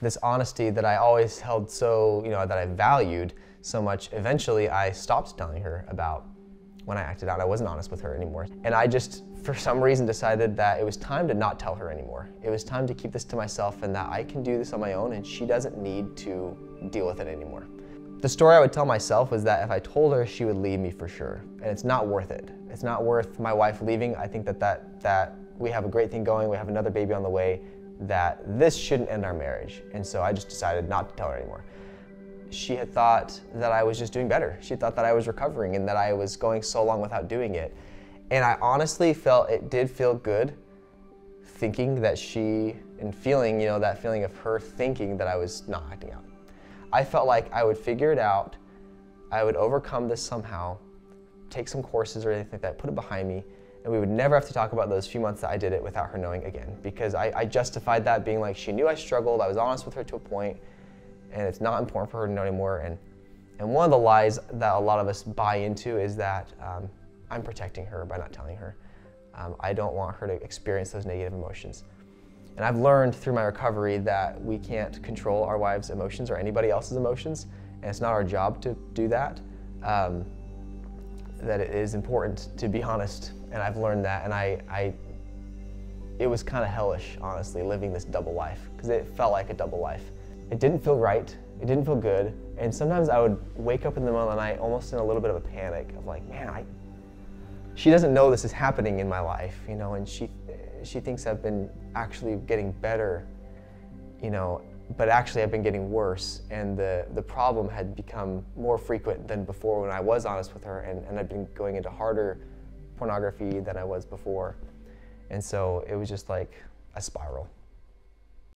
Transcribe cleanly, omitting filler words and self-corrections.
this honesty that I always held so, that I valued so much, eventually I stopped telling her about when I acted out. I wasn't honest with her anymore. And I just, for some reason, decided that it was time to not tell her anymore. It was time to keep this to myself and that I can do this on my own and she doesn't need to deal with it anymore. The story I would tell myself was that if I told her, she would leave me for sure. And it's not worth it. It's not worth my wife leaving. I think that we have a great thing going, we have another baby on the way, that this shouldn't end our marriage. And so I just decided not to tell her anymore. She had thought that I was just doing better. She thought that I was recovering and that I was going so long without doing it. And I honestly felt it did feel good thinking that and feeling, that feeling of her thinking that I was not acting out. I felt like I would figure it out, I would overcome this somehow, take some courses or anything like that, put it behind me, and we would never have to talk about those few months that I did it without her knowing again. Because I justified that being like, she knew I struggled, I was honest with her to a point, and it's not important for her to know anymore. And one of the lies that a lot of us buy into is that I'm protecting her by not telling her. I don't want her to experience those negative emotions. And I've learned through my recovery that we can't control our wives' emotions or anybody else's emotions, and it's not our job to do that. That it is important to be honest, and I've learned that, and it was kind of hellish, honestly, living this double life, because it felt like a double life. It didn't feel right, it didn't feel good, and sometimes I would wake up in the middle of the night almost in a little bit of a panic of like, man, she doesn't know this is happening in my life, and she thinks I've been actually getting better, but actually I've been getting worse, and the problem had become more frequent than before when I was honest with her, and I'd been going into harder pornography than I was before. And so it was just like a spiral.